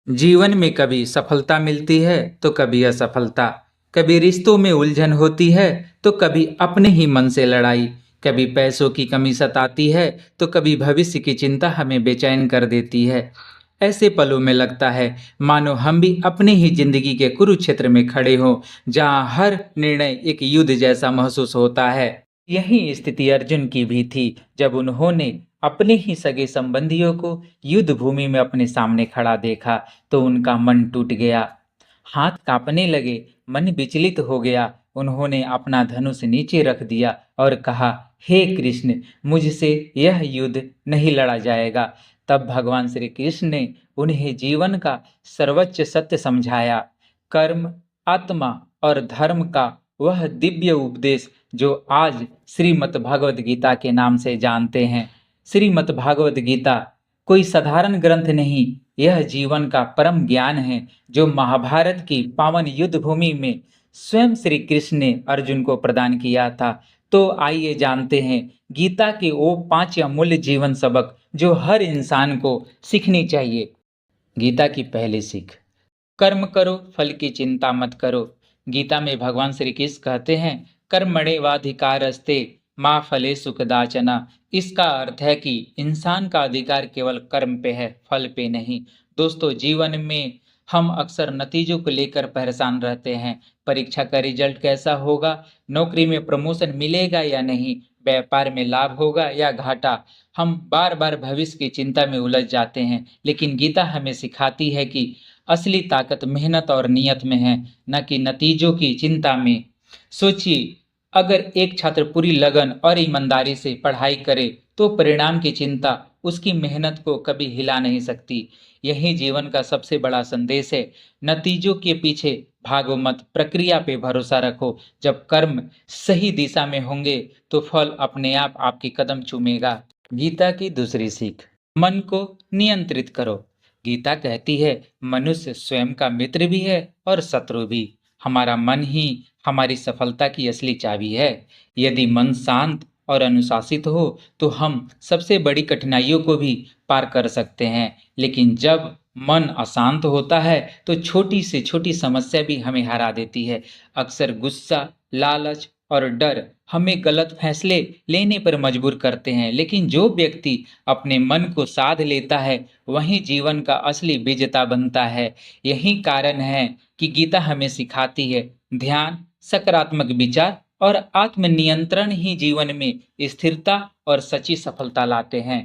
जीवन में कभी सफलता मिलती है तो कभी असफलता, कभी रिश्तों में उलझन होती है तो कभी अपने ही मन से लड़ाई, कभी पैसों की कमी सताती है तो कभी भविष्य की चिंता हमें बेचैन कर देती है। ऐसे पलों में लगता है मानो हम भी अपने ही जिंदगी के कुरुक्षेत्र में खड़े हों, जहां हर निर्णय एक युद्ध जैसा महसूस होता है। यही स्थिति अर्जुन की भी थी, जब उन्होंने अपने ही सगे संबंधियों को युद्ध भूमि में अपने सामने खड़ा देखा तो उनका मन टूट गया। हाथ कांपने लगे, मन विचलित हो गया। उन्होंने अपना धनुष नीचे रख दिया और कहा, हे कृष्ण, मुझसे यह युद्ध नहीं लड़ा जाएगा। तब भगवान श्री कृष्ण ने उन्हें जीवन का सर्वोच्च सत्य समझाया। कर्म, आत्मा और धर्म का वह दिव्य उपदेश जो आज श्रीमद् भगवद गीता के नाम से जानते हैं। श्रीमद् भगवद गीता कोई साधारण ग्रंथ नहीं, यह जीवन का परम ज्ञान है, जो महाभारत की पावन युद्ध भूमि में स्वयं श्री कृष्ण ने अर्जुन को प्रदान किया था। तो आइए जानते हैं गीता के वो 5 अमूल्य जीवन सबक जो हर इंसान को सीखनी चाहिए। गीता की पहली सीख, कर्म करो, फल की चिंता मत करो। गीता में भगवान श्री कृष्ण कहते हैं, कर्मण्येवाधिकारस्ते माँ फले सुखदाचना। इसका अर्थ है कि इंसान का अधिकार केवल कर्म पे है, फल पे नहीं। दोस्तों, जीवन में हम अक्सर नतीजों को लेकर परेशान रहते हैं। परीक्षा का रिजल्ट कैसा होगा, नौकरी में प्रमोशन मिलेगा या नहीं, व्यापार में लाभ होगा या घाटा। हम बार बार भविष्य की चिंता में उलझ जाते हैं, लेकिन गीता हमें सिखाती है कि असली ताकत मेहनत और नियत में है, न कि नतीजों की चिंता में। सोचिए, अगर एक छात्र पूरी लगन और ईमानदारी से पढ़ाई करे तो परिणाम की चिंता उसकी मेहनत को कभी हिला नहीं सकती। यही जीवन का सबसे बड़ा संदेश है। नतीजों के पीछे भागो मत, प्रक्रिया पे भरोसा रखो। जब कर्म सही दिशा में होंगे तो फल अपने आप आपके कदम चूमेगा। गीता की दूसरी सीख, मन को नियंत्रित करो। गीता कहती है, मनुष्य स्वयं का मित्र भी है और शत्रु भी। हमारा मन ही हमारी सफलता की असली चाबी है। यदि मन शांत और अनुशासित हो तो हम सबसे बड़ी कठिनाइयों को भी पार कर सकते हैं। लेकिन जब मन अशांत होता है तो छोटी से छोटी समस्या भी हमें हरा देती है। अक्सर गुस्सा, लालच और डर हमें गलत फैसले लेने पर मजबूर करते हैं, लेकिन जो व्यक्ति अपने मन को साध लेता है वही जीवन का असली विजेता बनता है। यही कारण है कि गीता हमें सिखाती है, ध्यान, सकारात्मक विचार और आत्मनियंत्रण ही जीवन में स्थिरता और सच्ची सफलता लाते हैं।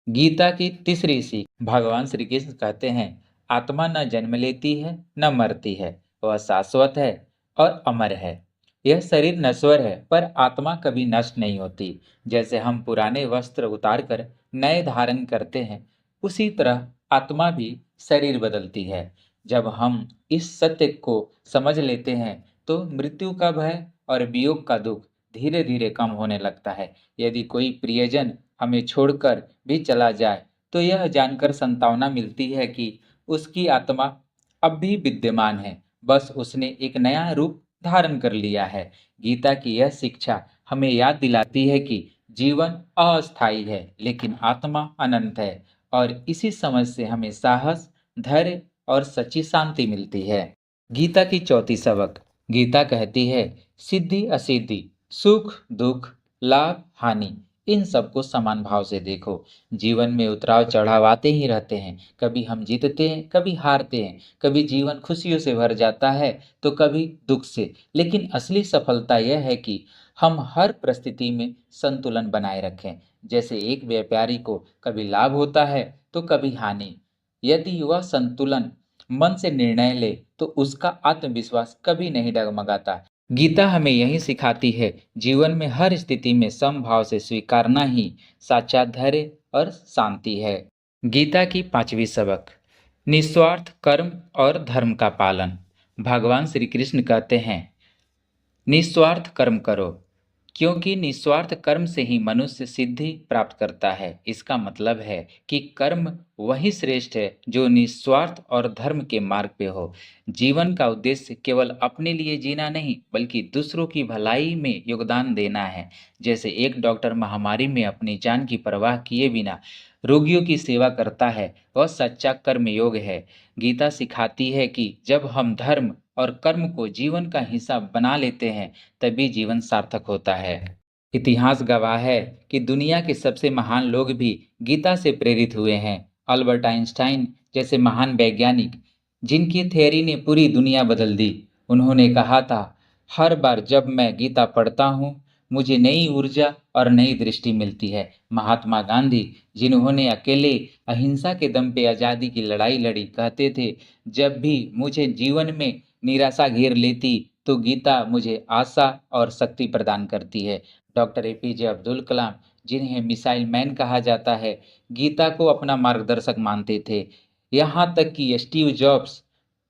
गीता की तीसरी सीख, भगवान श्री कृष्ण कहते हैं, आत्मा न जन्म लेती है न मरती है, वह शाश्वत है और अमर है। यह शरीर नश्वर है पर आत्मा कभी नष्ट नहीं होती। जैसे हम पुराने वस्त्र उतारकर नए धारण करते हैं, उसी तरह आत्मा भी शरीर बदलती है। जब हम इस सत्य को समझ लेते हैं तो मृत्यु का भय और वियोग का दुख धीरे धीरे कम होने लगता है। यदि कोई प्रियजन हमें छोड़कर भी चला जाए तो यह जानकर सांत्वना मिलती है कि उसकी आत्मा अब भी विद्यमान है, बस उसने एक नया रूप धारण कर लिया है। गीता की यह शिक्षा हमें याद दिलाती है कि जीवन अस्थायी है लेकिन आत्मा अनंत है, और इसी समझ से हमें साहस, धैर्य और सच्ची शांति मिलती है। गीता की चौथी सबक, गीता कहती है, सिद्धि असिद्धि, सुख दुख, लाभ हानि, इन सबको समान भाव से देखो। जीवन में उतराव चढ़ाव आते ही रहते हैं, कभी हम जीतते हैं, कभी हारते हैं, कभी जीवन खुशियों से भर जाता है तो कभी दुख से। लेकिन असली सफलता यह है कि हम हर परिस्थिति में संतुलन बनाए रखें। जैसे एक व्यापारी को कभी लाभ होता है तो कभी हानि। यदि वह संतुलन मन से निर्णय ले तो उसका आत्मविश्वास कभी नहीं डगमगाता। गीता हमें यही सिखाती है, जीवन में हर स्थिति में समभाव से स्वीकारना ही साक्षात धैर्य और शांति है। गीता की पांचवी सबक, निस्वार्थ कर्म और धर्म का पालन। भगवान श्री कृष्ण कहते हैं, निस्वार्थ कर्म करो, क्योंकि निस्वार्थ कर्म से ही मनुष्य सिद्धि प्राप्त करता है। इसका मतलब है कि कर्म वही श्रेष्ठ है जो निस्वार्थ और धर्म के मार्ग पे हो। जीवन का उद्देश्य केवल अपने लिए जीना नहीं बल्कि दूसरों की भलाई में योगदान देना है। जैसे एक डॉक्टर महामारी में अपनी जान की परवाह किए बिना रोगियों की सेवा करता है, वह सच्चा कर्मयोग है। गीता सिखाती है कि जब हम धर्म और कर्म को जीवन का हिस्सा बना लेते हैं, तभी जीवन सार्थक होता है। इतिहास गवाह है कि दुनिया के सबसे महान लोग भी गीता से प्रेरित हुए हैं। अल्बर्ट आइंस्टाइन जैसे महान वैज्ञानिक, जिनकी थ्योरी ने पूरी दुनिया बदल दी, उन्होंने कहा था, हर बार जब मैं गीता पढ़ता हूँ, मुझे नई ऊर्जा और नई दृष्टि मिलती है। महात्मा गांधी, जिन्होंने अकेले अहिंसा के दम पे आज़ादी की लड़ाई लड़ी, कहते थे, जब भी मुझे जीवन में निराशा घेर लेती तो गीता मुझे आशा और शक्ति प्रदान करती है। डॉक्टर एपीजे अब्दुल कलाम, जिन्हें मिसाइल मैन कहा जाता है, गीता को अपना मार्गदर्शक मानते थे। यहाँ तक कि स्टीव जॉब्स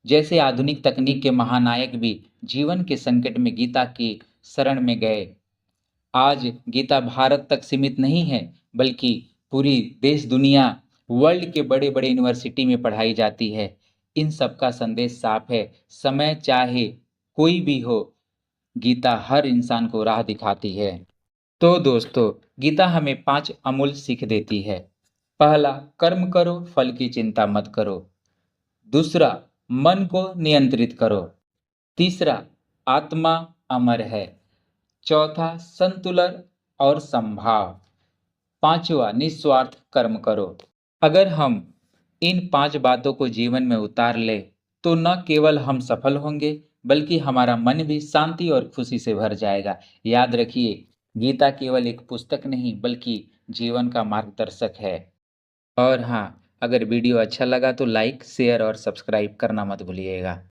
जैसे आधुनिक तकनीक के महानायक भी जीवन के संकट में गीता की शरण में गए। आज गीता भारत तक सीमित नहीं है, बल्कि पूरी देश दुनिया वर्ल्ड के बड़े बड़े यूनिवर्सिटी में पढ़ाई जाती है। इन सब का संदेश साफ है, समय चाहे कोई भी हो, गीता हर इंसान को राह दिखाती है। तो दोस्तों, गीता हमें 5 अमूल्य सीख देती है। पहला, कर्म करो, फल की चिंता मत करो। दूसरा, मन को नियंत्रित करो। तीसरा, आत्मा अमर है। चौथा, संतुलन और संभाव। पांचवा, निस्वार्थ कर्म करो। अगर हम इन 5 बातों को जीवन में उतार ले, तो न केवल हम सफल होंगे, बल्कि हमारा मन भी शांति और खुशी से भर जाएगा। याद रखिए, गीता केवल एक पुस्तक नहीं, बल्कि जीवन का मार्गदर्शक है। और हाँ, अगर वीडियो अच्छा लगा तो लाइक, शेयर और सब्सक्राइब करना मत भूलिएगा।